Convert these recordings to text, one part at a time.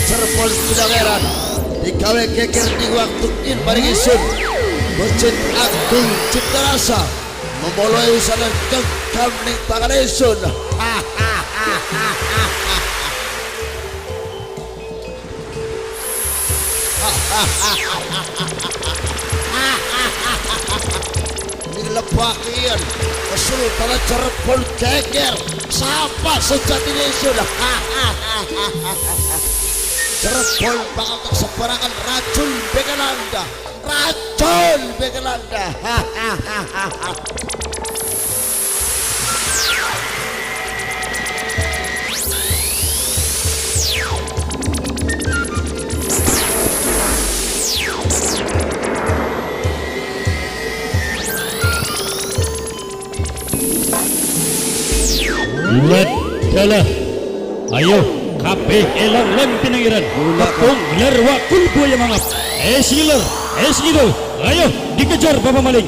Cirebon Pinangeran digawe geger di waktu in paring isun Masjid Agung Ciptarasa memulai usaha gegam ning tangan isun. Dilepakin Kesultanan Cirebon geger siapa sejati isun. Cirebon bakal tersebarangan racun Begalanda, racun Begalanda. Adalah ayo kabeh elang lan Pinangeran tepung gelar wakul buaya mangap esiler esidul ayo dikejar bapak maling.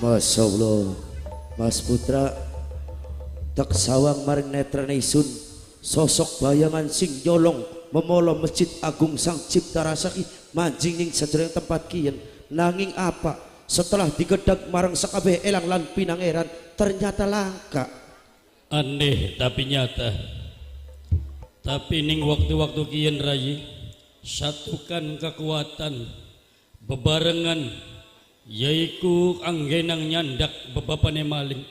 Masya Allah, Mas Putra tak sawang maring netrane isun sosok bayangan sing nyolong memolo Masjid Agung Sang Ciptarasa manjing ning sajroning tempat kiyen nanging apa setelah digedak marang sakabeh elang lan Pinangeran ternyata langka. Aneh tapi nyata. Tapi ning waktu-waktu kiyen rayi satukan kekuatan bebarengan yaiku anggenang nyandak bebapane maling.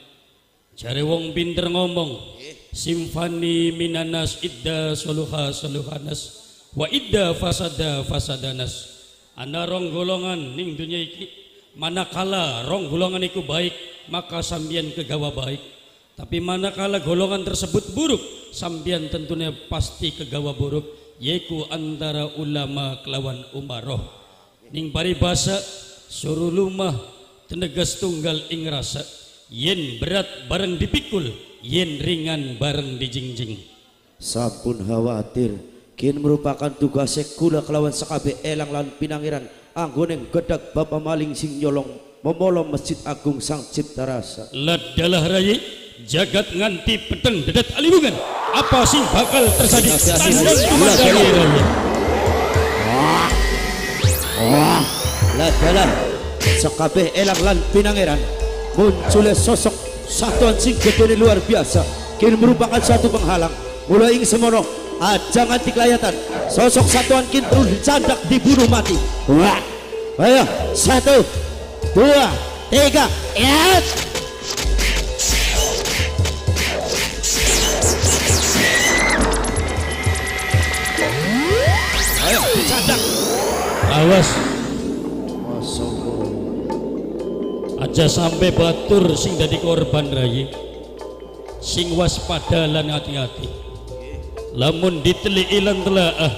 Cari wong pinter ngomong simfani minanas idda soluha soluhanas wa idda fasada fasadanas. Ana rong golongan ning dunia iki manakala rong golongan iku baik maka sambian kegawa baik, tapi manakala golongan tersebut buruk sambian tentunya pasti kegawa buruk, yaiku antara ulama kelawan umaroh. Ning paribasa suruh lumah tenegas tunggal ing rasa, yen berat bareng dipikul, yen ringan bareng dijingjing. Sampun khawatir kin merupakan tugas kula kelawan sakabeh elang lan Pinangeran anggoneng gedak bapak maling sing nyolong memolo Masjid Agung Sang Ciptarasa. Ladalah rayi jagat nganti peteng dedat alibungan apa sing bakal terjadi tandang tumandang rayi. Ladalah sakabeh elang lan Pinangeran munculnya sosok satuan sing gede luar biasa kini merupakan satu penghalang mulai ing semono aja nganti kelayatan sosok satuan kini terus dicandak dibunuh mati. Wah, ayo 1, 2, 3 ya. Ayo dicandak awas aja sampai batur sing dadi korban rayi, sing waspada lan hati-hati. Lamun diteliti lan telaah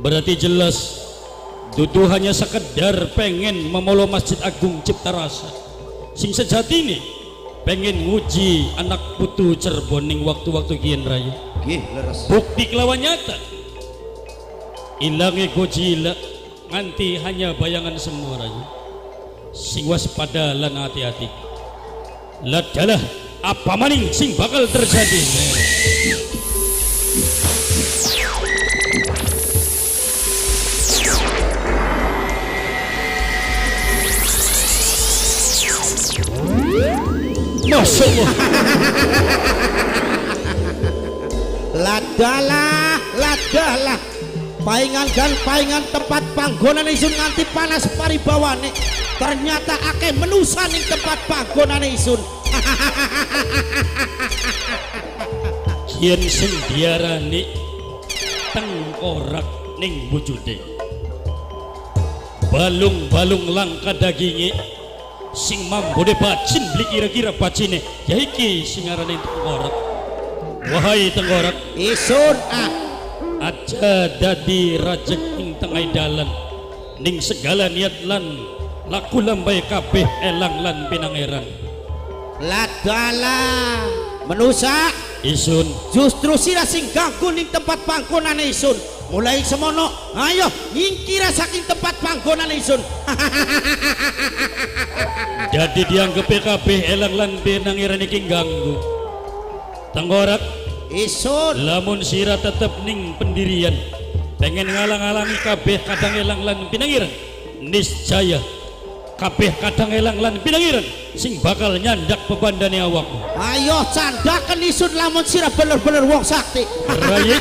berarti jelas dudu hanya sekedar pengen memolo Masjid Agung Ciptarasa, sing sejati ini pengen nguji anak putu Cirebon ning waktu-waktu kian rayi. Bukti kelawan nyata ilange gojila nganti hanya bayangan semua rayi, sing waspada lan hati-hati. Ladalah apa maning sing bakal terjadi. Masya Allah. Ladalah paingan dan paingan tempat panggonan isun nganti panas paribawane ternyata akeh menusa ning tempat panggonan isun. Kian sing diarani tengkorak ning wujude balung-balung langka daginge sing mambune bacin beli kira-kira bacine ya iki sing arane tengkorak. Wahai tengkorak Isun aja dadi rajek ing tengah dalan ning segala niat lan laku lambai kabeh elang lan Pinangeran. Ladalah menusa Isun Justru sira sing ganggu ning tempat panggonane Isun. Mulai semono, ayo nyingkira saking tempat panggonane Isun. jadi dianggap PKB elang lan pinangiran iki ganggu. Tenggorak Isun, lamun sira tetep ning pendirian pengen ngalang-alangi kabeh kadang elang lan pinangiran, niscaya kabeh kadang elang lan pinangiran sing bakal nyandak pebandane awakmu. ayo candakan Isun lamun sira bener-bener wong sakti. Rai,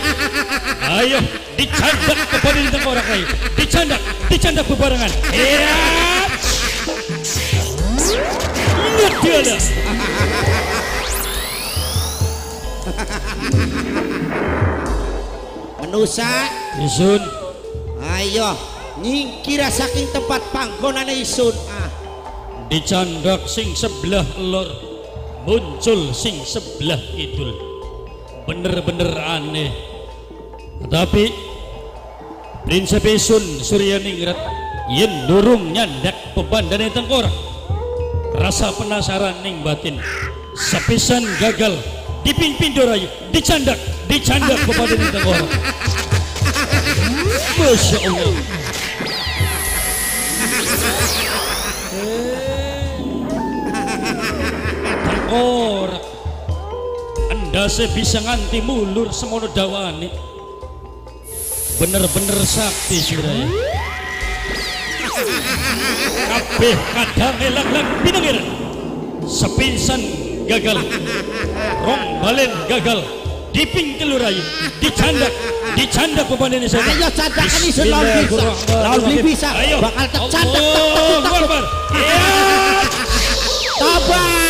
ayo dicandak kepada tengkorak Rai, dicandak bebarengan. Iya, lihat dia dah. Menusa, Isun, ayo nyingkira saking tempat panggonane Isun. dicandak sing sebelah lor, muncul sing sebelah kidul. Bener-bener aneh. Tapi Prinsip Isun Suryaningrat yen durung nyandak pebandane tengkorak, rasa penasaran ning batin sepisan gagal dipimpin dorayu, dicandak pebandane tengkorak. Masya Allah. Tengkorak endase bisa nganti mulur semono dawane. Bener-bener sakti suraya. Kabeh kadang elang-elang pinangiran sepinsan gagal, rong balen gagal, diping kelurayu, dicandak pebandane saya. Ayo candakan Isun lawan bisa. Ayo Bakal tercandak. Allahu Akbar. Ya. Tobat.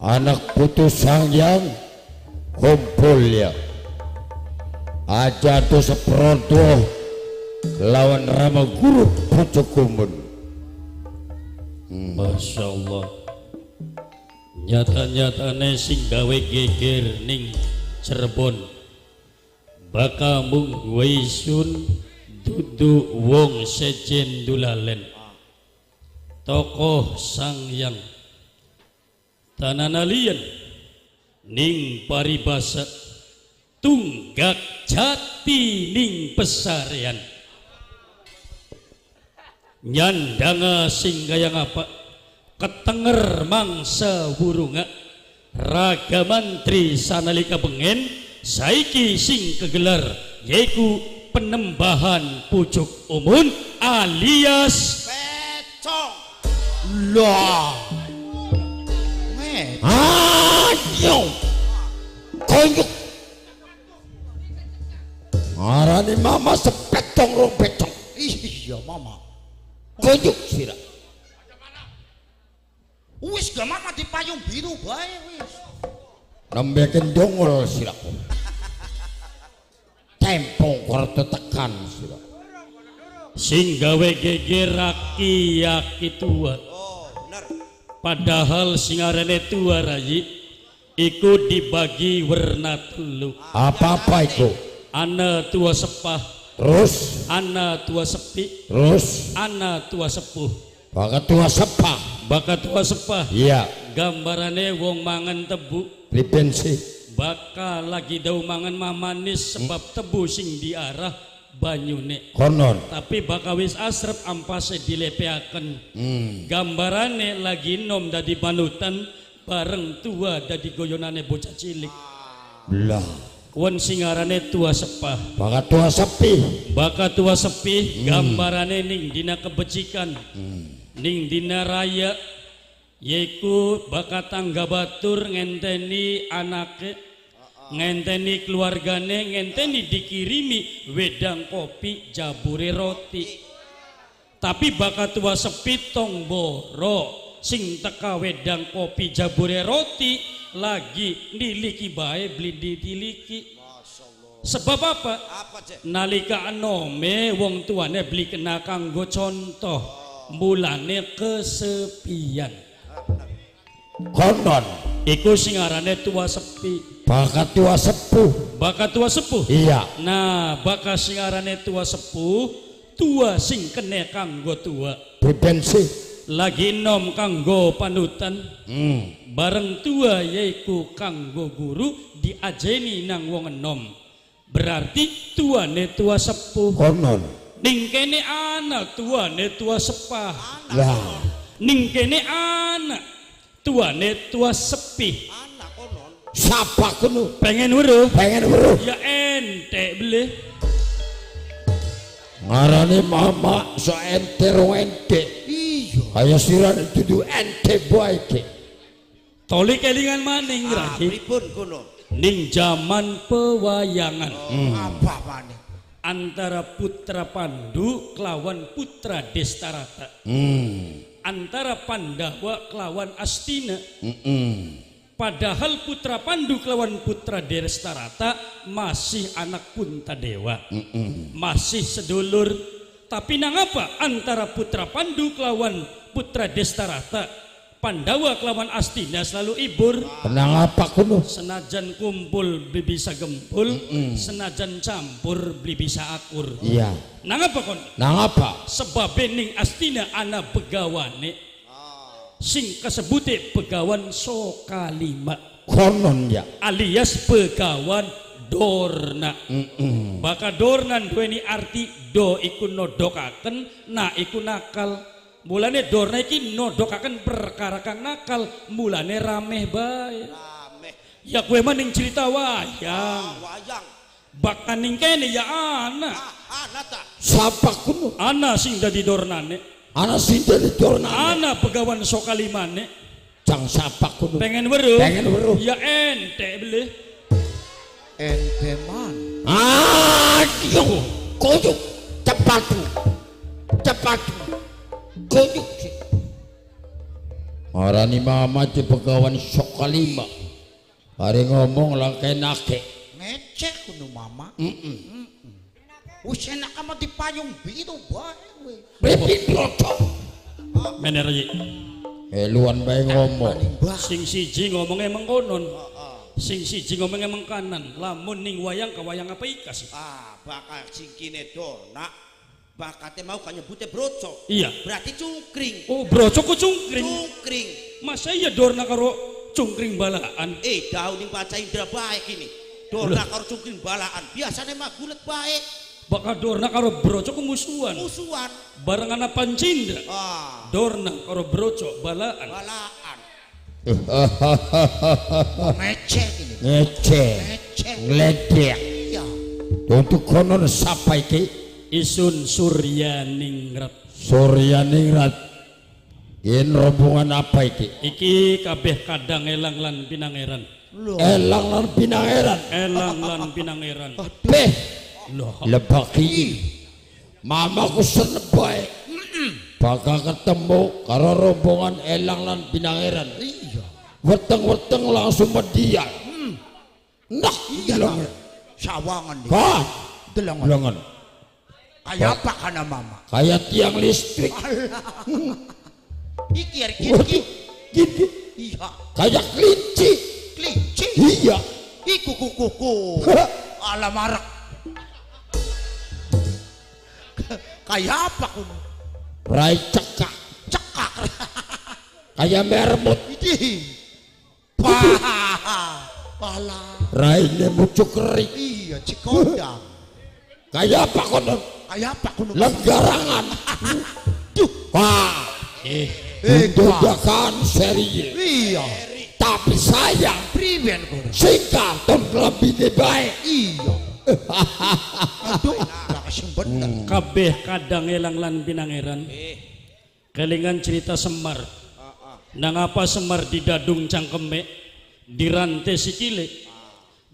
Anak putu sangyang kumpul ya, aja tuh seperonto lawan Rama Guru pucuk kumbun. Masya Allah. Nyata-nyatane sing gawe geger ning Cirebon baka mung Isun dudu wong sejen dulalen, tokoh sangyang tananalian ning paribasa tunggak jati ning pesarean nyandanga sing gayang apa ketenger mangsa wurunga raga mantri sanalika bengen saiki sing kegelar yaiku penembahan pucuk umun alias Pecong. Lah. Ayo, konyuk. Arane mama sepetong rong pecong. Iya mama. Konyuk sira. Wis gak mama di payung biru bae wis. Nembe kendongol siraku. Tempong korte tekan sira. sing gawe geger aki tua. Padahal singarane tua rayi iku dibagi warna telu. Apa-apa iku? Ana tua sepah, Terus, ana tua sepi, terus, ana tua sepuh. bakat tua sepah. Bakat tua sepah Iya, gambarane wong mangan tebu, lipensi. bakal lagi dau mangan mamanis sebab tebu sing diarah banyune. Konon. Tapi bakal wis asrep ampase dilepeaken. Gambarane lagi nom dadi panutan bareng tua dadi goyonane bocah cilik. Lah, Won singarane tua sepah, bakat tua sepi. bakat tua sepi gambarane ning dina kebecikan, ning dina raya yaiku bakat tangga batur ngenteni anake, ngenteni keluargane, ngenteni dikirimi wedang kopi jabure roti. Tapi bakat tua sepi tong boro sing teka wedang kopi jabure roti lagi niliki bae blindi diliki. Sebab apa? Nalika anome wong tuane beli kena kanggo contoh. mulane kesepian. Konon Iku sing arane tua sepi. bakat tua sepuh. Bakat tua sepuh. Iya. Nah, bakat sing arane tua sepuh, tua sing kene kanggo tua. Berbensi. Lagi nom kanggo panutan. Bareng tua yaiku kanggo guru diajeni nang wong enom. Berarti tuane tua sepuh. Konon. Ning kene anak tuane tua sepah. Lah. Ning kene anak tuane tua sepi. Siapa kuno? Pengen weruh? Pengen weruh. Ya ente beli. Ngarane mama so ente ro ente. Iya. Kaya siran dudu ente bae iki. Toli kelingan maning Raji. Pripun kono? Ning zaman pewayangan. Apa maneh? Antara Putra Pandu kelawan Putra Destarata. Antara Pandawa kelawan Astina. Padahal Putra Pandu kelawan Putra Destarata masih anak Puntadewa. Masih sedulur. Tapi nang apa antara Putra Pandu kelawan Putra Destarata, Pandawa kelawan Astina selalu ibur. Kenang apa kuno? Senajan kumpul beli bisa gempul, senajan campur beli bisa akur. Iya. Nang apa kon? Nang apa? Sebab ning Astina ana begawane sing kasebute begawan Sokalima. Konon ya. Alias begawan Dorna. Baka Dorna duweni arti do iku nodokaken, na iku nakal. Mulane Dorna iki nodokaken perkara kang nakal, mulane rameh bae. Ya kowe maning cerita wayang. Wayang. Baka ning kene ya ana. Ana ta? Siapa kuno? Ana sing dadi Dornane. Ana sing dadi Dorna. Ana begawan Sokalimane. Jang siapa kuno? Pengen weruh? Pengen weruh. Ya ente beli. Ente man. Aduh, kuyuk cepat cepat kuyuk. Marani mama di pegawan Sokalima. Hari ngomong langkai nake. Ngecek kuno mama. Wis enak ama dipayung biru bae. Bebit bocok. Menerji. Luan bae ngomong. Sing siji ngomongnya mengkonon. Sing siji ngomongnya mengkanan. Lamun ning wayang ka wayang apa ikas? Bakal singkine Dorna. Bakate mau kan nyebute broco. Iya. Berarti cungkring. Oh, broco ku cungkring. Cungkring. Masa iya Dorna karo cungkring balaan? Daun ning Panca Indra baik ini. Dorna karo cungkring balaan. Biasane mah gulet baik. Baka Dorna karo broco ku musuhan. Musuhan. Barengan Pancindra. Dorna karo broco balaan. Balaan. Ngecek ini. Ngecek. Ngledek. Iya. Untuk konon sapa iki? Isun Suryaningrat. Suryaningrat. Yen rombongan apa iki? Iki kabeh kadang elang lan pinangeran. Elang lan pinangeran. Elang lan pinangeran. Beh. Loh, Lebaki. Mamaku seneng bae. Bakal ketemu karo rombongan elang lan pinangeran. Iya. Weteng-weteng langsung median. Nah, delong. Sawangan nih. Kan? Delongan. Kayak apa kana mama? Kayak tiang listrik. Iki gini. Gini. Iya. Kayak kelinci. Kelinci. Iya. Iku kuku. Ala marak. Kayak apa kuno? Rai cekak. Cekak. Kayak mermut. Idi. Pala. Raine mucuk kering. Iya, cikodang. Kayak apa kono? Kayak apa kuno? Lenggarangan. Duh. Wah. Dadakan serius. Iya. Tapi sayang Priben kuno. singkaton lebih baik. Iya. Aduh, kasih bener. kabeh kadang elang lan pinangeran. Kelingan cerita Semar. Nang apa Semar didadung cangkeme, dirantai sikile.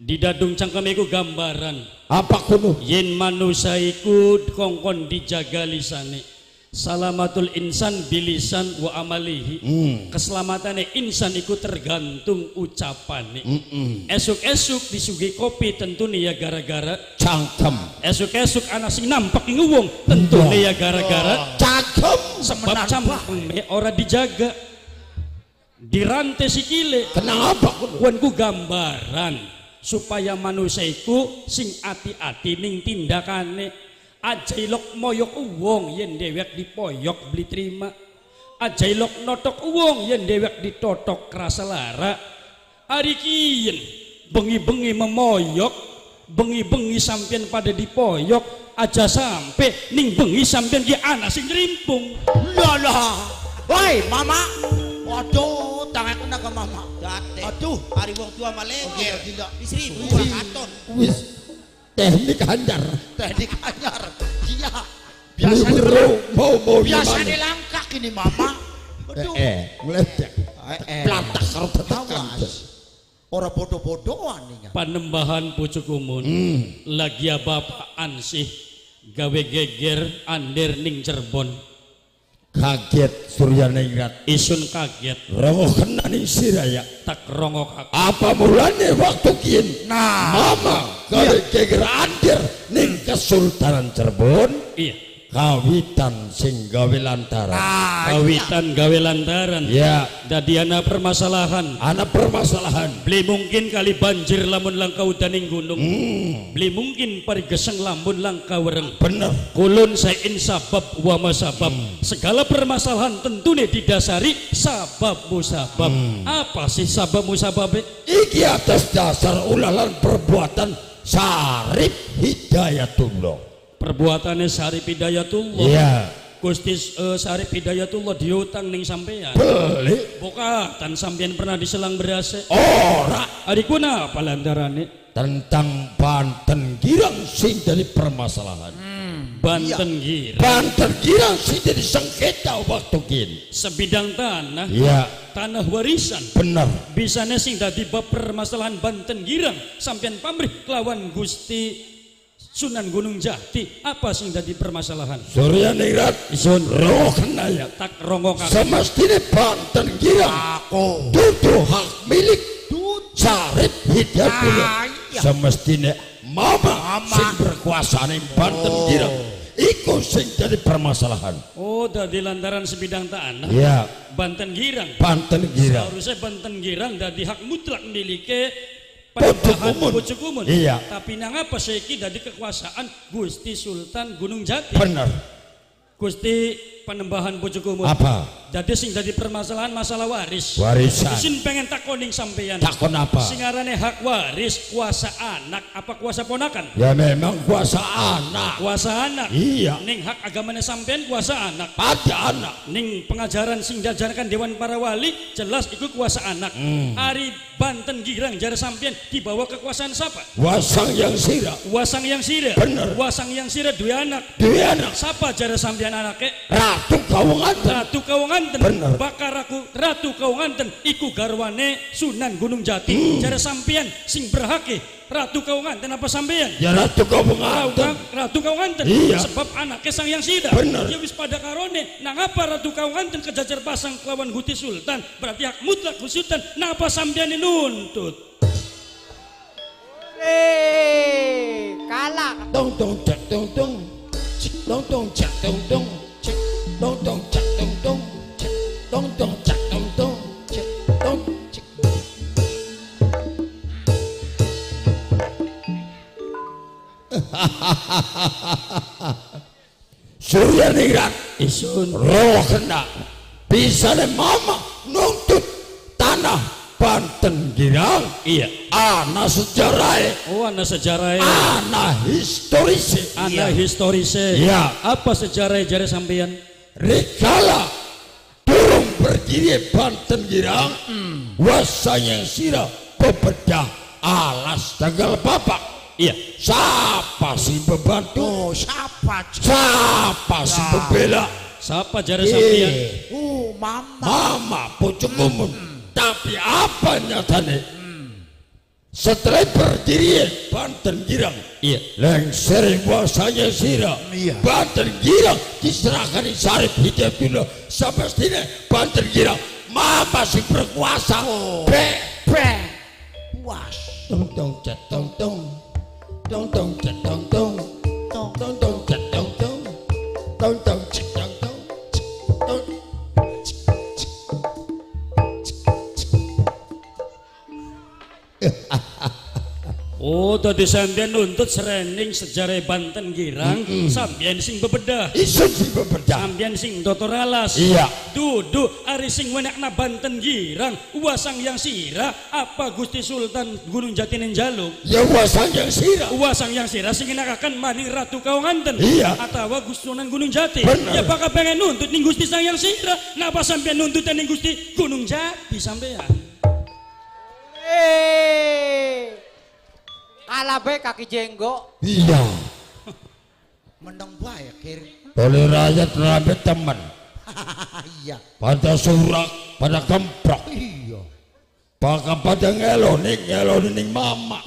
Didadung cangkeme iku gambaran. Apa kuno? Yen manusia iku kongkon dijaga lisane. Salamatul insan bilisan wa amalihi. Keselamatannya insan iku tergantung ucapane. Esuk-esuk disugi kopi tentu nih ya gara-gara Cangkem. esuk-esuk anak sing nampak ing wong tentu nih ya gara-gara Cangkem. sebab campurne ora dijaga. Dirantai sikile. Kenapa? Wanku gambaran supaya manusia iku sing ati-ati ning tindakane. Ajailok moyok uwong yen dewek dipoyok beli terima. Ajailok notok uwong yen dewek ditotok kerasa lara. Ari kiyen bengi-bengi memoyok, bengi-bengi sampean pada dipoyok, aja sampai ning bengi sampean ki anak sing rimpung. Lala, woi mama, waduh tanganku naga mama. Aduh, hari wong tua maleng. Tidak. Di 1000 orang katon. Wis teknik anyar. Teknik anyar. Iya. Mau Biasa gimana? dilangkak ini mama. Aduh. Ngeletek. Platak karo tetekan. Awas. Orang bodoh-bodohan nih. Panembahan pucuk umun lagi bapak ansih gawe geger ander ning Cirebon. Kaget Surya Ningrat. Isun kaget Rongo kena ning siraya. tak rongok Apa mulanya waktu kian? Nah. Mama gawe geger andir ning Kesultanan Cirebon. iya Kawitan sing gawe lantaran. kawitan gawe lantaran Ya, dadi ana permasalahan ana permasalahan. beli mungkin kali banjir lamun langka udaning gunung beli mungkin parigeseng lamun langka wereng Bener. kulun sain sabab wa masabab segala permasalahan tentunya didasari sabab musabab apa sih sabab musabab Iki atas dasar ulalan perbuatan Sarip Hidayatullah. perbuatannya Sarip Hidayatullah Iya. Gusti Sarip Hidayatullah diutang ning sampean Beli bokatan sampean pernah diselang beras ora adiku napa lantarane tentang Banten Girang sing jadi permasalahan. Banten Gira Banten Girang sing jadi sengketa waktu kini. sebidang tanah Iya, tanah warisan bener. bisanya sing dadi bab permasalahan Banten Girang sampean pamrih kelawan Gusti Sunan Gunung Jati apa sing dadi permasalahan Surya Ningrat isun roh kenaya. tak rongok Semestinya Banten Girang Aku. duduk hak milik Sarip Hidayatullah. Ah, iya. Semestinya mama sing berkuasa ning Banten Girang. Iku sing jadi permasalahan. oh dadi lantaran sebidang tanah Iya, Banten Girang Banten Girang. harusnya Banten Girang dadi hak mutlak milike Pucuk Panembahan Umun. Pucuk Umun. Iya. Tapi nangapa saiki dadi kekuasaan Gusti Sultan Gunung Jati Bener. Gusti Panembahan Pucuk Umun. Apa? Jadi sing dadi permasalahan masalah waris. Warisan. Isin pengen takoning sampeyan. Takon apa? Sing arane hak waris kuasa anak apa kuasa ponakan? Ya memang kuasa anak. Kuasa anak. Iya. Ning hak agamanya sampeyan kuasa anak. Pada anak. Ning pengajaran sing diajarkan Dewan Para Wali jelas itu kuasa anak. Ari Banten Girang jare sampeyan dibawa kekuasaan siapa? Wasang yang sirah. Wasang yang sira. Bener. Wasang yang sira dua anak. Dua anak. Siapa jare sampeyan anake? Ratu Kawangan. Ratu Kawanganten. Bener. Bakar aku Ratu Kawanganten iku garwane Sunan Gunung Jati. Jare sampeyan sing berhake Ratu Kawanganten apa sampeyan? Ya Ratu Kawangan. Ratu Kawanganten. Iya. Sebab anaknya sang yang sida. Bener. Ya wis pada karone. Nangapa Ratu Kawanganten kejajar pasang kelawan Gusti Sultan? Berarti hak mutlak Gusti Sultan. Napa sampeyan nuntut? Kalah. Tong tong cek tong tong. Cik tong tong cek tong tong. Cik tong tong cek tong tong. Cik tong tong cek tong tong. Cik tong cek. Surya Ningrat Isun. roh kena bisa deh mama nuntut tanah Banten Girang. Iya. Ana sejarah, Oh, ana sejarah. ana historis. Ana historise. Iya. Apa sejarah jare sampeyan? Rikala turun berdiri Banten Girang, wasanya sirah bebedah alas tanggal bapak. Iya. Siapa sih membantu? Oh, siapa? Siapa sih pembela? Siapa jare sampeyan? Mama. Mama pucuk umun. Tapi apa nyatanya? setelah berdiri Banten Girang, Iya. lengser kuasanya sirah. Iya. Banten Girang diserahkan di Sarip Hidayatullah. Semestinya Banten Girang mama sing berkuasa. Puas. Tong tong cet tong tong tong tong cet tong tong tong tong tong cet tong tong tong tong cet tong tong tong. Oh, tadi sampean nuntut serening sejarah Banten Girang, sampean sing bebedah. Isun sing beberda. Sampean sing dotor alas. Iya. Dudu ari sing wenekna Banten Girang, Uwasang yang sira apa Gusti Sultan Gunung Jati Nenjaluk. Ya wasang yang sirah. Uwasang yang sira sing nakakan maning Ratu Kawanganten. Iya. Atawa Gusti Sunan Gunung Jati. Bener. Ya bakal pengen nuntut ning Gusti Sang yang sira. Napa sampean nuntut ning Gusti Gunung Jati sampean? Kalah bae kaki jenggo. Iya. Menang baik kir. Oleh rakyat rakyat teman. Iya. Pada surak, pada kemprak. Iya. Pada ngeloni ning mama.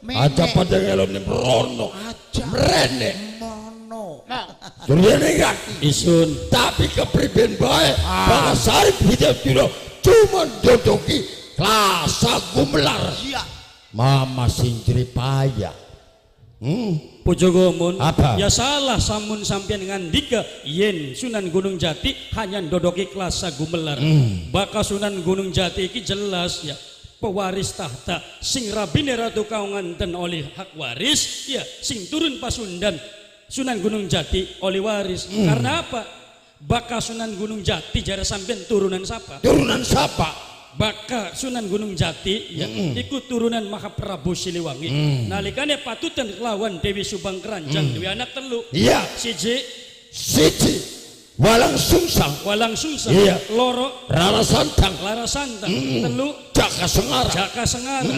Aja pada ngeloni merono. Aja. Merene. Mono. Surya ningrat. Isun. Tapi kepriben baik. Bangsa Sarip Hidayatullah cuma dodoki klasa gumelar. Iya. Mama singkiri payah. Pujogomun. Apa? Ya salah samun sampean ngandika yen Sunan Gunung Jati hanya dodoki klasa gumelar. Baka Sunan Gunung Jati iki jelas ya pewaris tahta sing rabine Ratu Kawanganten oleh hak waris ya sing turun Pasundan Sunan Gunung Jati oleh waris. Karena apa? Baka Sunan Gunung Jati jare sampean turunan sapa? Turunan siapa? Baka Sunan Gunung Jati ya ikut turunan Mahaprabu Siliwangi. Nalikane patutan lawan Dewi Subang Keranjang duwe anak telu. Iya. Siji Siji Walang Sungsang. Walang Sungsang. Iya. Loro Rara Santang. Lara Santang. Telu Jaka Sengara. Jaka Sengara.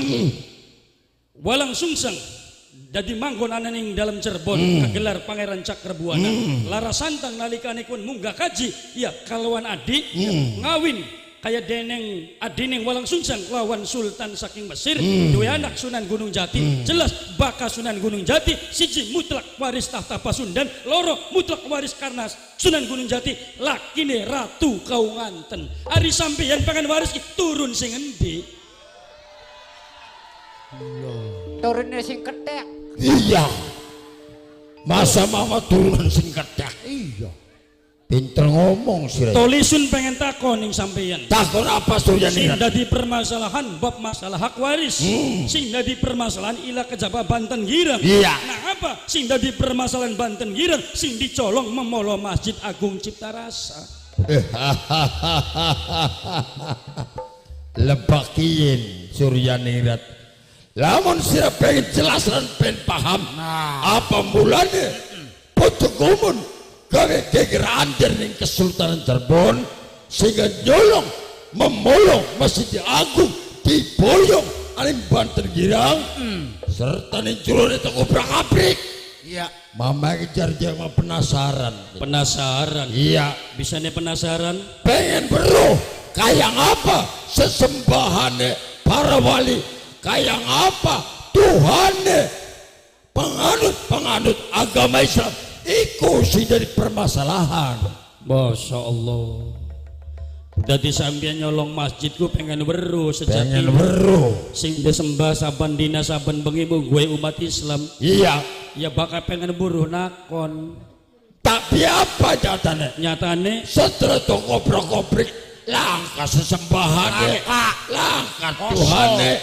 Walang Sungsang dadi manggon ananing dalam Cirebon kagelar Pangeran Cakrabuana. Lara Santang nalikane kun munggah kaji ya kalawan adi ya, ngawin kayak deneng adineng Walang Sungsang lawan Sultan saking Mesir. Dua anak Sunan Gunung Jati. Jelas baka Sunan Gunung Jati siji mutlak waris tahta Pasundan, loro mutlak waris karena Sunan Gunung Jati lakine Ratu Kawanganten. Ari sampeyan pengen waris turun sing endi? Turunnya sing ketek. Iya. Masa mama turunan sing kedak. Iya. Pinter ngomong sih. Tolisun pengen takon ning sampeyan. Takon apa Surya Sing ningrat? dadi permasalahan bab masalah hak waris. Sing dadi permasalahan ila kejaba Banten Girang. Iya. Nah apa? Sing dadi permasalahan Banten Girang sing dicolong memolo Masjid Agung Cipta Rasa. Lebakin Surya ningrat. Lamun sira pengen jelas dan pengen paham apa mulanya Putugumun gawe geger andir ning Kesultanan Cirebon sehingga nyolong memolong Masjid Agung diboyong alim Banten Girang serta ning culune toko obrak-abrik. Iya. Mama kejar dia mah penasaran. Penasaran? Iya, Bisanya penasaran? pengen beruh kayak apa sesembahane para wali, kayak apa Tuhannya penganut agama Islam. Iku sih dari permasalahan. Masya Allah. Dadi sampeyan nyolong masjidku pengen weruh sejati. Pengen beruh. Sing disembah saban dina saban bengi gue umat Islam. Iya. Ya bakal pengen buruh nakon. Tapi apa nyatanya? Nyatane Setelah toko obrak-abrik langkah sesembahannya, langkah Tuhannya.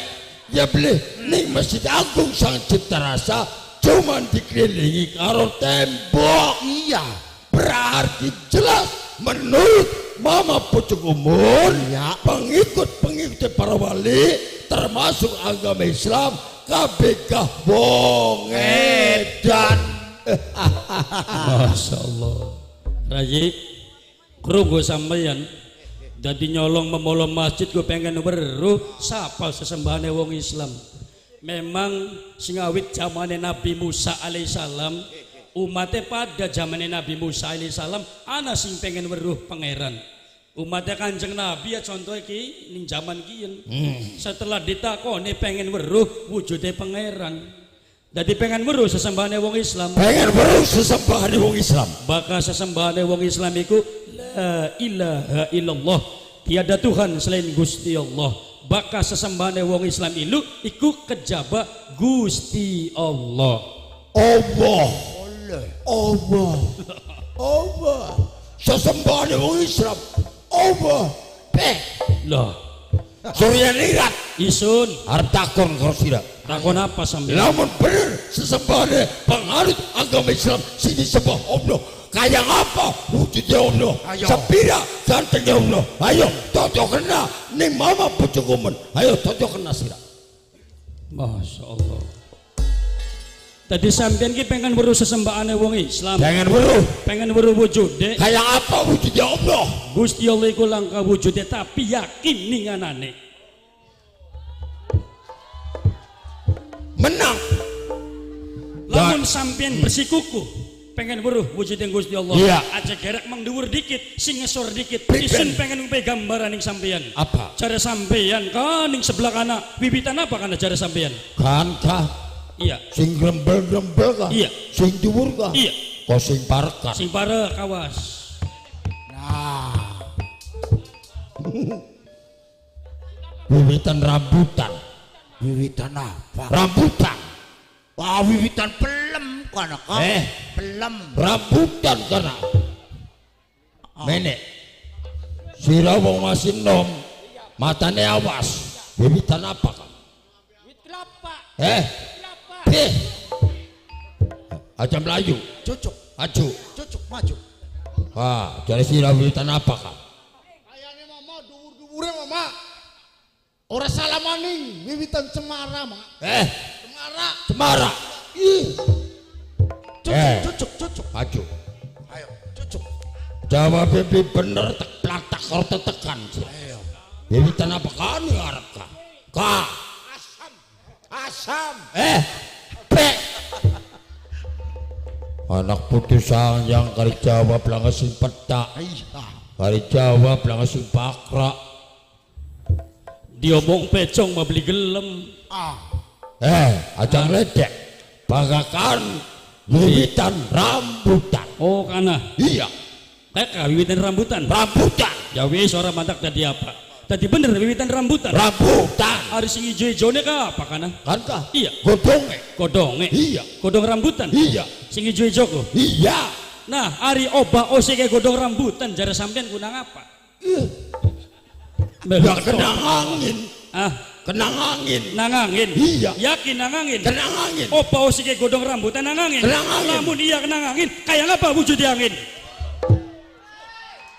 Ya beli ning Masjid Agung Sang Cipta Rasa cuman dikelilingi karo tembok. Iya. Berarti jelas menurut Mama Putugumun, pengikut para wali termasuk agama Islam KBK wong edan. Masya Allah. Raji krungu sampeyan dadi nyolong memolong masjid gue pengen weruh sapal sesembahane wong Islam. Memang sing awit zamane Nabi Musa alaihissalam umatnya pada zamane Nabi Musa alaihissalam ana sing pengen weruh pangeran. Umatnya Kanjeng Nabi ya contoh iki ning zaman kiyen. Setelah ditakoni pengen weruh wujude pangeran. Dadi pengen weruh sesembahane wong Islam. Pengen weruh sesembahane wong Islam. Bakal sesembahane wong Islam iku la ilaha illallah. Tiada Tuhan selain Gusti Allah. Bakal sesembahane wong Islam iku kejaba Gusti Allah. Allah. Sesembahane wong Islam. Allah. Lah, Surya nirat isun arep takon karo sira. takon apa sampeyan? Lamun bener sesembahane penganut agama Islam sing disembah Allah. Kayak apa wujudnya Allah? Sepira gantengnya Allah? Ayo cocok kena ning mama bojoku men. Ayo cocok kena sira. Masya Allah. Tadi sampeyan ki pengen weruh sesembahane wong Islam. Pengen weruh wujude. Kayak apa wujudnya Allah? Gusti Allah iku langka wujude tapi yakin ninganane. Menang. Lamun sampeyan bersikuku pengen weruh wujude Gusti Allah. Iya. Aja gerek mang dhuwur dikit, sing ngesor dikit. Priben. Isun pengen ngumpe gambaran ning sampeyan. Apa? Cara sampeyan kan ning sebelah kana wiwitan apa kana cara sampeyan? Kankah? Iya. Sing grembel-grembel kah? Iya. Sing dhuwur kah? Iya. Kok sing parekan? Sing pare kawas. Nah. Wiwitan rambutan. Wiwitan apa? Rambutan. Wah, wiwitan pelem kana kok. Pelem. Rambutan kana. Menek. Sira wong masih nom. Matane awas. Wiwitan apa kan? Wit kelapa. Aja melayu. Cucuk, Aju. cucuk maju. Wah, jadi sira wiwitan apa kan? Kayange mama dhuwur-dhuwure mama. Ora salah maning wiwitan cemara mak. Cemara. Cucuk, cucuk. Aju. Ayo, cucuk. Jawab pipi bener tek platak karo tetekan. Ayo. Wiwitan apa kan ngarep ka? Ka. Asam. Pek. Anak putus sayang kali jawab lang sing petak. Kali jawab lang sing pakra. Diomong pecong mah beli gelem. Aja ledek. Bagakan wiwitan rambutan. Oh kana. Iya, Teka wiwitan rambutan. rambutan. Ya wis ora mantak tadi apa? Tadi bener wiwitan rambutan. Rambutan. Hari sing ijo-ijone ka apa kana? Kan kah? Iya. Godonge. Kodonge. Iya. Kodong rambutan. Iya. Sing ijo-ijo ko. Iya. Nah, hari obah oseke godong rambutan jare sampean gunang apa? Ya kena angin. Kenang angin. Nangangin. Iya. Yakin nangangin. Kenang angin. Obah oseke godong rambutan nangangin. Kenang angin. Lamun iya kenang angin, kayak apa wujudnya angin?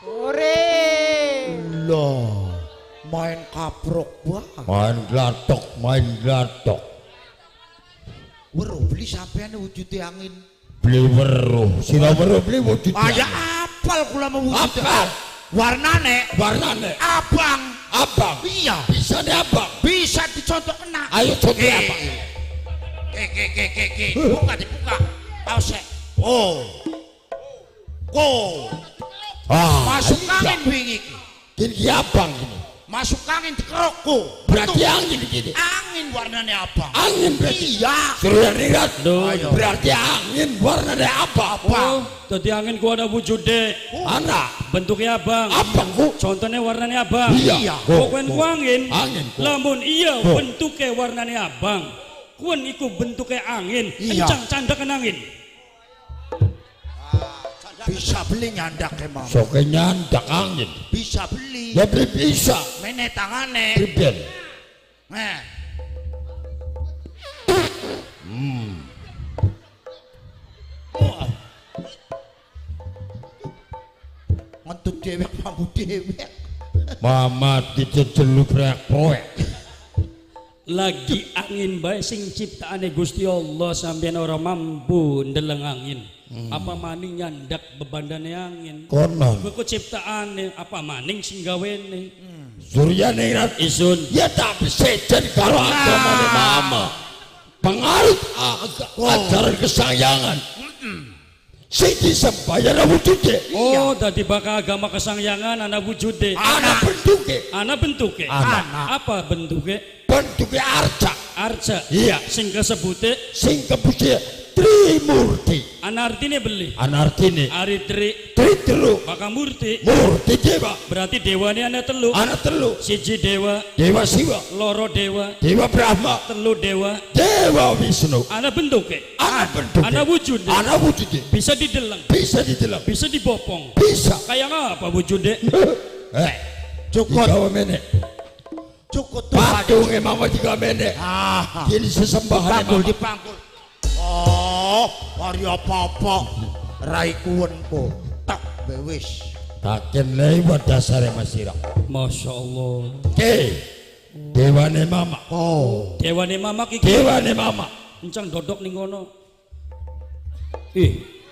Ore. Loh, main kaprok banget. Main glatok. Weruh beli sampean wujudnya angin. Beli weruh. Sira weruh beli wujud. Aya apal kula mau wujud. Apa? Warnane abang. Abang. Iya. Bisa deh abang. Bisa dicontoh kena. Ayo contoh apa? Buka dibuka. Pause. Oh. Masuk angin wingi iki. Gini abang gini. Masuk angin dikerokku. Berarti angin gini. Angin warnane abang. Angin berarti. Iya. Surya lihat. Ayo. Berarti angin warnanya apa? Oh, tadi angin gua ada wujude. Anak. Bentuknya abang. Abang ku. Contohnya warnanya abang. Iya. Pokoknya ku angin. Angin ku. Lamun iya Ku. bentuknya warnanya abang. Kuen iku bentuknya angin. Iya. Kencang candakan angin. Bisa beli nyandak emang. Soke nyandak angin. Bisa beli. Ya beli bisa. Mene tangane. Biben. Nah. Ngentut dewek mampu dewek. Mama dijejelu proyek. Lagi angin bae sing ciptaane Gusti Allah sampeyan ora mampu ndeleng angin. Apa maning nyandak bebandane angin. Konon. Kuwi ciptaane apa maning sing gawene. Surya nirat. Isun. Ya tapi sejen kalau agama mama. Pengaruh ajaran kesayangan. sing disembahyana wujude. Oh, dadi bakal agama kesangyangan ana wujude. Ana bentuke. Ana bentuke. Apa bentuke? Bentuke arca. Arca. Iya. Sing kesebute Sing kebudaya Trimurti. ana artine beli. Ana artine Ari tri telu. bakal murti. Murti dewa. Berarti dewane ana telu. Ana telu. Siji dewa, Dewa Siwa, loro dewa, Dewa Brahma, telu dewa. Dewa Wisnu. Ana bentuke. Ana bentuke. Ana wujude. Ana wujude. Bisa dideleng, Bisa dideleng. bisa dibopong. Bisa. Kayak apa wujude? Cukup. Digawe mene. Cukup Patunge mama digawe mene. Kini sesembahan Pangkul dipangkul. Oh, mari apa-apa. Rai kuwenku. Tak bewis. Taken lewat dasare masira. Masya Allah. Ke. Dewane mama. Oh, Dewane mama iki Dewane mama. encang dodok ning kono.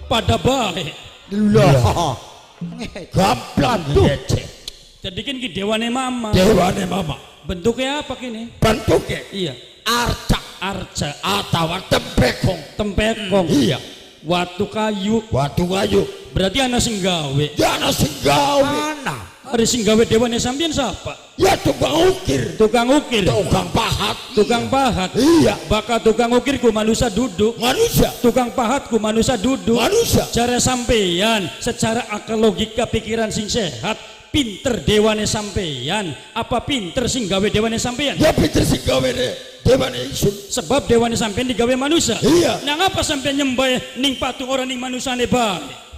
Pada baik. lah. Gamplang ngece. Jadi kan ki dewane mama. Dewane mama. Bentuknya apa kini? Bentuke Iya. arca Arca, atau tempekong. tempekong, Iya. watu kayu. Watu kayu. Berarti ana sing gawe. Dana sing gawe. Mana? Ada sing gawe dewane sampeyan siapa? Ya tukang ukir. Tukang ukir. Tukang pahat. Tukang pahat. Iya. Bakal tukang ukirku manusia duduk. Manusia. Tukang pahatku manusia duduk. Manusia. Cara sampeyan secara akal logika pikiran sing sehat, pinter dewane sampeyan apa pinter sing gawe dewane sampeyan? Ya pinter sing gawe dewane isun. Sebab dewane sampeyan digawe manusia. Iya. Nah ngapa sampeyan nyembah ning patung orang ning manusane bae?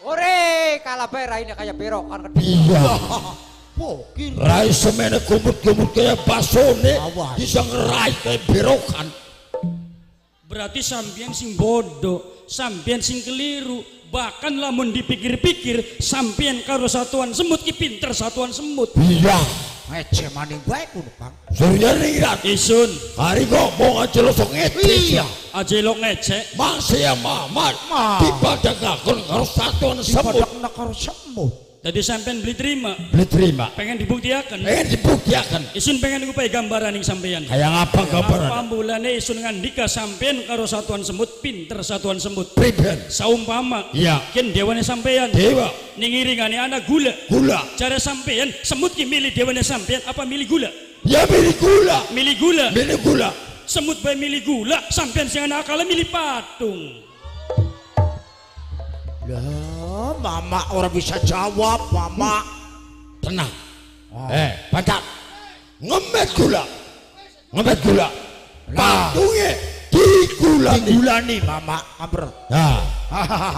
Ore, kalabai raine kayak berokan ke Iya. Pokir. Rai semene kumut-kumut kayak basone. Awas. Bisa ngerai kayak berokan. Berarti sampeyan sing bodoh, sampeyan sing keliru. Bahkan lamun dipikir-pikir, sampeyan karo satuan semut ki pinter satuan semut. Iya. Ngece maning bae kudu, Kang. Surya nirat. Isun, Hari ngomong aja lo sok ngece. Iya. aja lo ngecek. Masih yang mamat. Ma. Dibadagakan harus satuan semut. Padakna karo semut. Tadi sampeyan beli terima, Beli terima. pengen dibuktiakan. Pengen dibuktiakan. Isun pengen ngupai gambaran ning sampeyan. Kayak apa gambaran? Apa mulane isun ngandika sampeyan karo satuan semut pinter satuan semut. Priben. Saumpama, Iya. ken dewane sampeyan. Dewa. Ning iringane ana gula. Gula. Cara sampeyan semut ki milih dewane sampeyan apa milih gula? Ya milih gula. Milih gula. Milih gula. Semut bae milih gula, sampeyan sing ana akale milih patung. Lah, mama orang bisa jawab, mama. Tenang. Pacat. Ngemet gula. Ngemet gula. Patungnya digulani. Digulani, mama. Amper. Nah.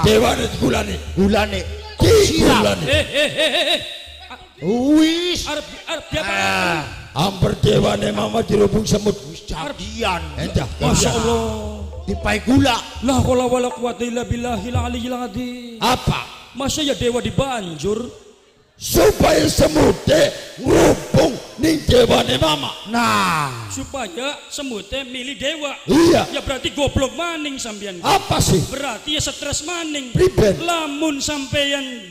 Dewa digulani. Gulani. Digulani. Wis. Arep diapa? Amper dewane mama dirubung semut. Wis jadian. Endah. Masya Allah. Dipai gula. La haula wala quwata illa billahil aliyyil azim. Apa? Masa ya dewa dibanjur Supaya semutnya ngerubung ning dewane mama. Nah. supaya semutnya milih dewa. Iya. Ya berarti goblok maning sampeyan. Apa sih? Berarti ya stres maning. Priben. Lamun sampeyan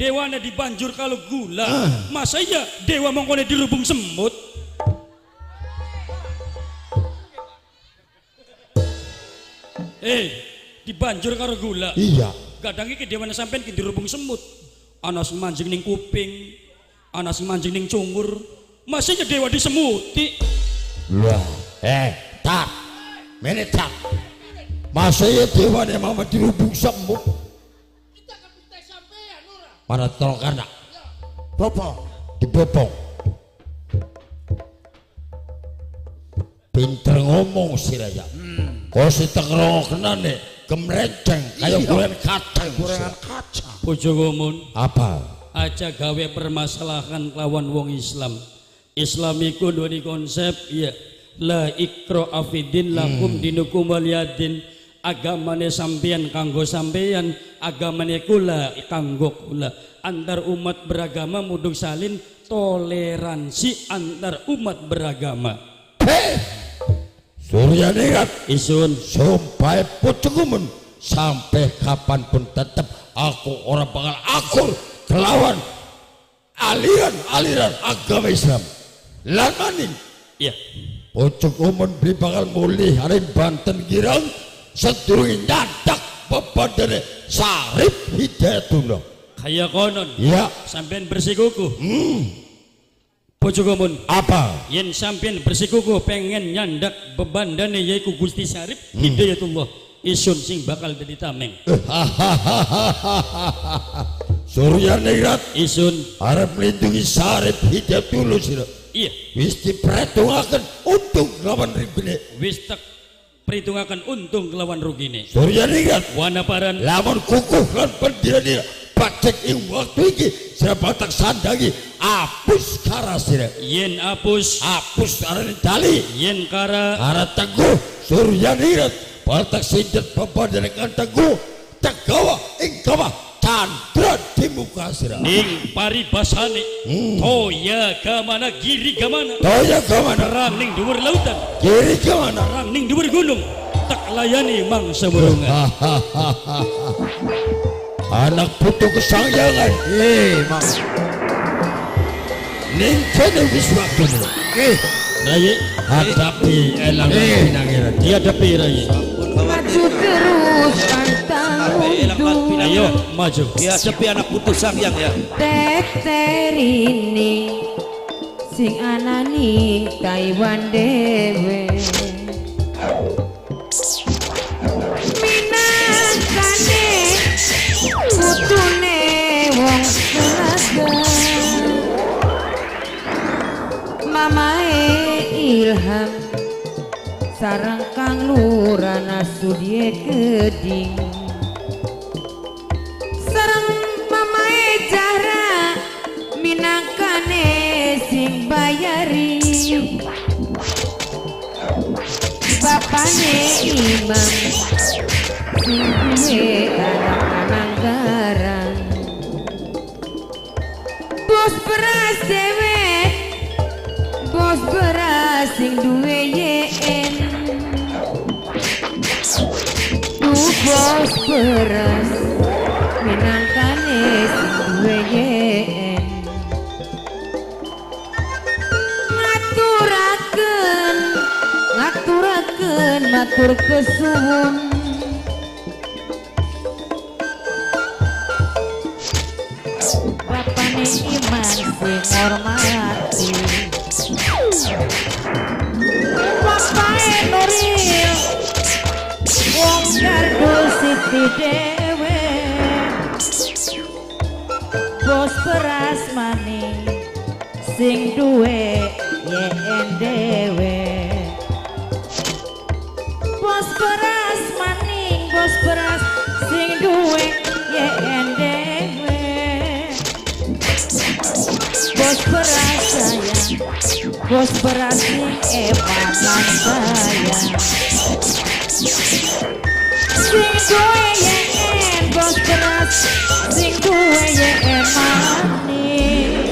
dewana dibanjur kalau gula. Masa ya dewa mongkone dirubung semut? Dibanjur karo gula. Iya. Kadang iki dewane sampeyan ki dirubung semut. Ana sing manjing ning kuping, ana sing manjing ning cungur. Masih dewa disemuti. Lah, tak. Mene tak. Masa ya dewane mama dirubung semut. Mana tolong anak. Bapak. Dibopong. Pinter ngomong sih Raya. Kau si tengerong kenane kemrenceng kayak gorengan kacang. Gorengan kaca. Bojo gomun Apa? aja gawe permasalahan lawan wong Islam. Islam iku duweni konsep ya la ikra afidin lakum dinukum waliyadin. Agamane sampeyan kanggo sampeyan, agamane kula kanggo kula. Antar umat beragama mudung salin toleransi antar umat beragama. Surya nirat Isun sampai pucukumun sampai kapanpun tetap aku orang bakal akur kelawan aliran agama Islam. Lamanin ya pucukumun beli bakal mulih hari Banten Girang sedurunge nyandak bebandane Sarip Hidayatullah. Kaya konon Iya. sampean bersikukuh. Bojo Gomun, Apa? yen sampean bersikukuh pengen nyandak bebandane yaiku Gusti Sarip Hidayatullah, isun sing bakal dadi tameng. Surya Ningrat Isun arep melindungi Sarip Hidayatullah sira. iya Wis diperhitungaken untung lawan ribine. wis tak perhitungaken untung kelawan rugine. Surya Ningrat Wanaparan lamun kukuh lan pendira pacek ing waktu iki sira batak sandangi apus kara sira. yen apus Apus arane dali yen kara ara teguh Surya Ningrat batak sindet bebandane kan teguh tegawa ing kawah candra di muka sira. ning paribasane toya gamana giri gamana Toya kamana terang ning dhuwur lautan kiri kamana. terang ning dhuwur gunung tak layani mangsa burungan. Anak putu kesangyangan Mang. ning kene wis waktune Rayi hadapi elang pinangiran. dihadapi Rayi. Maju terus pantang Elang lan mundur. Ayo maju. dihadapi anak putus sangyang ya. Teter ini sing anani Taiwan dewe. Minangkane putune wong sulaga. Mamae Ilham sareng Kang Lurana Sudie Keding. Sareng mamae Jahra minangkane sing bayari. Bapane Imam sing duwe anak-anak garang. Bos beras dewek, bos beras sing duwe YN. Bos beras minangkane sing duwe YN. Ngaturaken matur kesuwun. Bapane Iman sing ngormati. Bapae Nuril wong gardu Siti Dewe. Bos beras maning sing duwe YN dewe. Bos beras maning, bos beras sing duwe YN dewe. Bos beras sayang, bos beras sing epatan sayang. Sing duwe YN, bos beras sing duwe YN maning.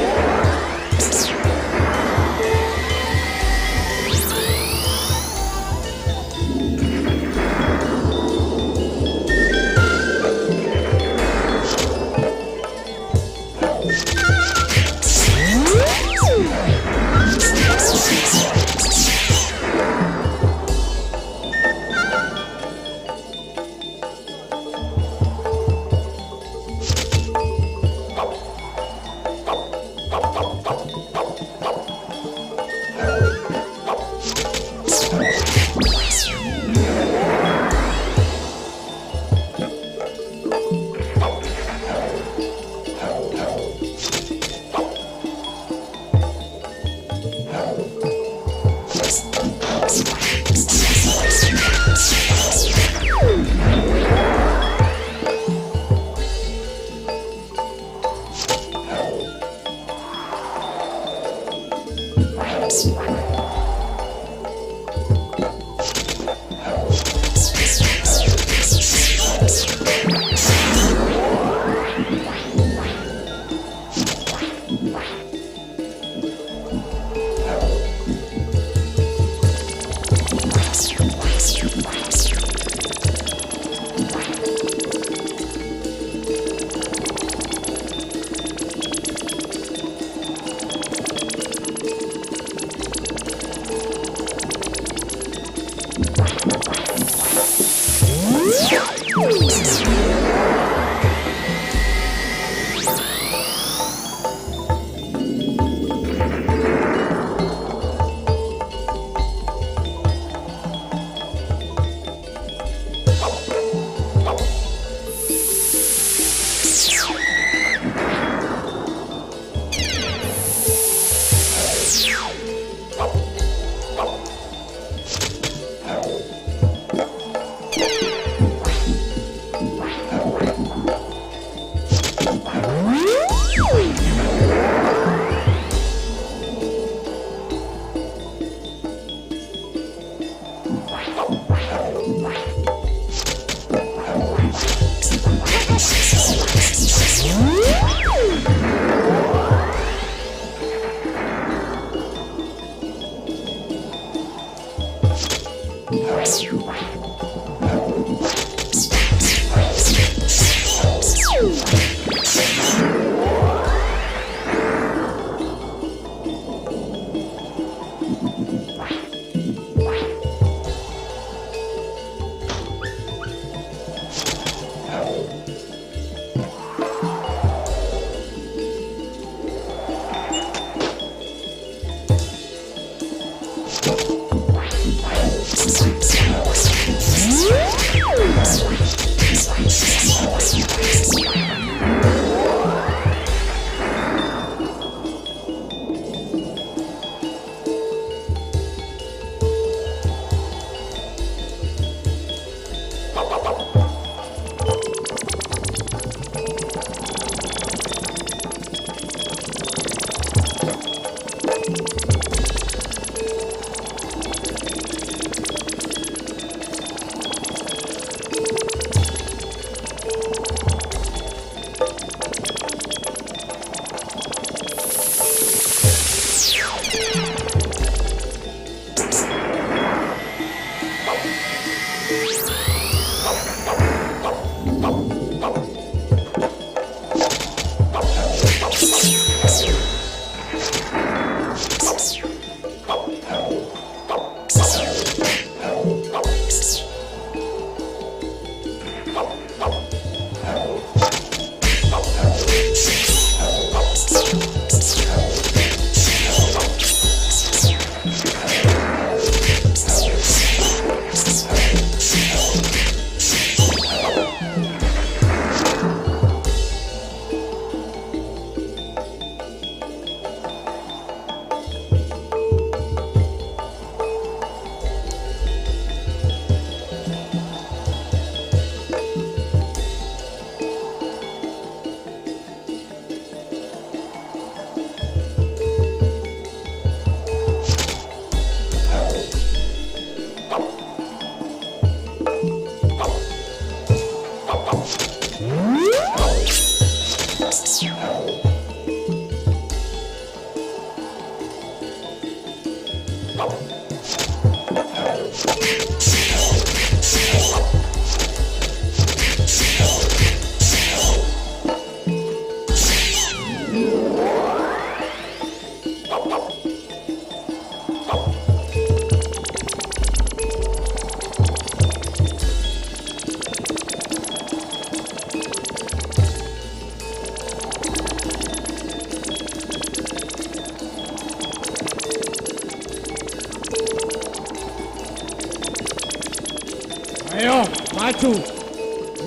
Ayo, maju.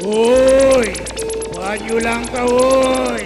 Woi, maju langkah woi.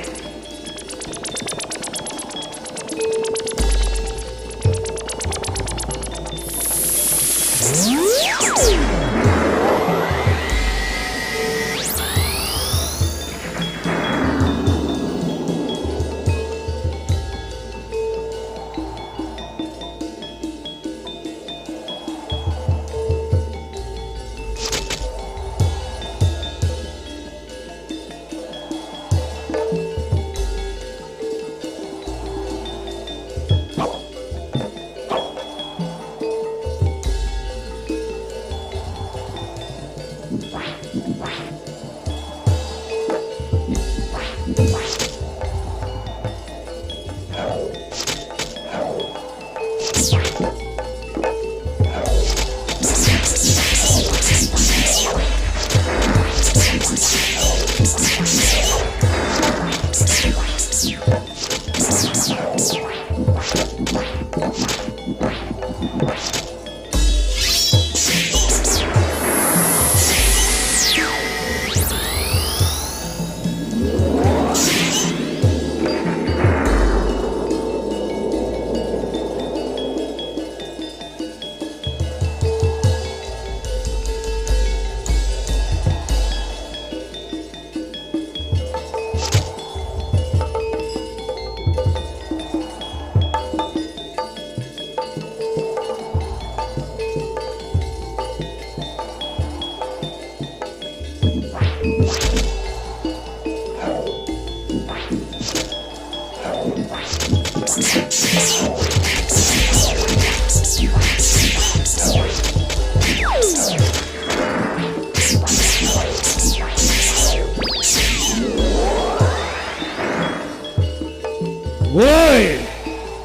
Woi,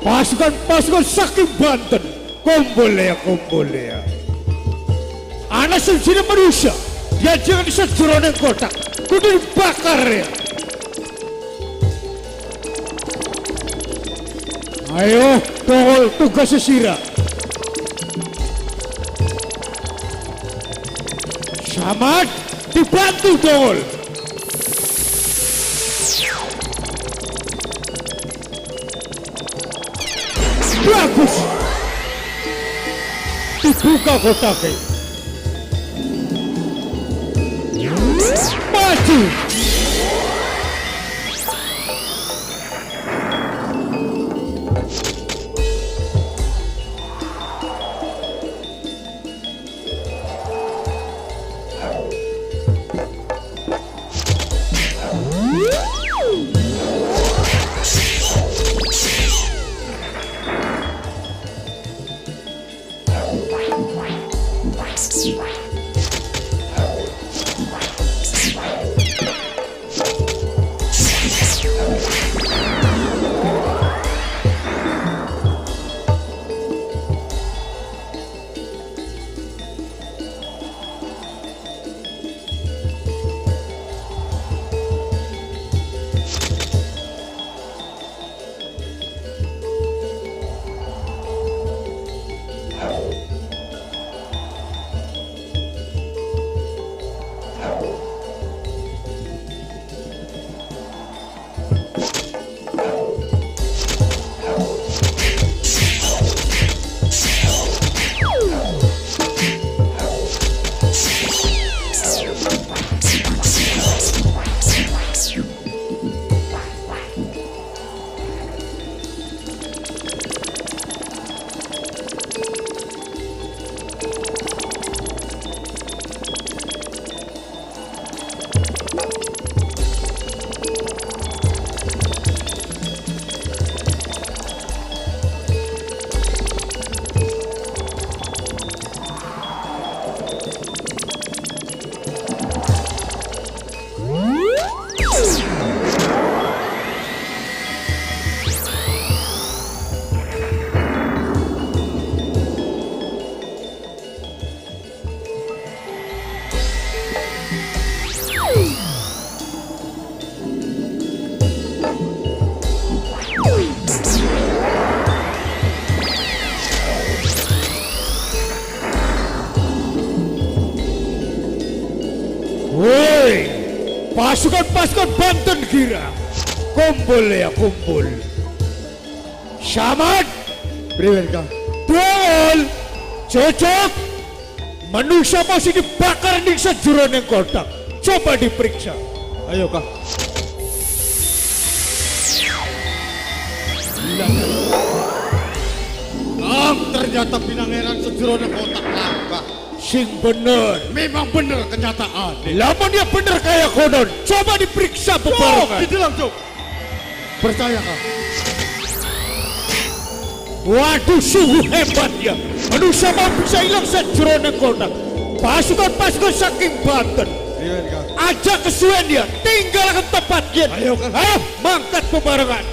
pasukan Sakti Banten, kumpul ya. Anak sini manusia, dia jangan disejuronin kotak, kudu dibakar ya. Ayo, tongol tugas sesira. Samad, dibantu tongol. Bagus. Dibuka kotaknya. Maju. Prawira. Kumpul ya kumpul. Samad. Priwen ka. Tuol. Cocok. Manusia masih dibakar di sejuroning kotak. Coba diperiksa. Ayo ka. Ternyata pinangeran sejroning kotak langka. Sing bener. Memang bener kenyataan. Lamun dia bener kayak konon. Coba diperiksa bebarengan. Di dalam cok. Percaya kah? Waduh, sungguh hebat ya. Manusia mau bisa hilang sejuroning kotak. Pasukan-pasukan saking Banten. Priwen ka. Ajak kesuwen dia. Tinggalkan tempatnya. Ayo kan. Ayo, mangkat bebarengan.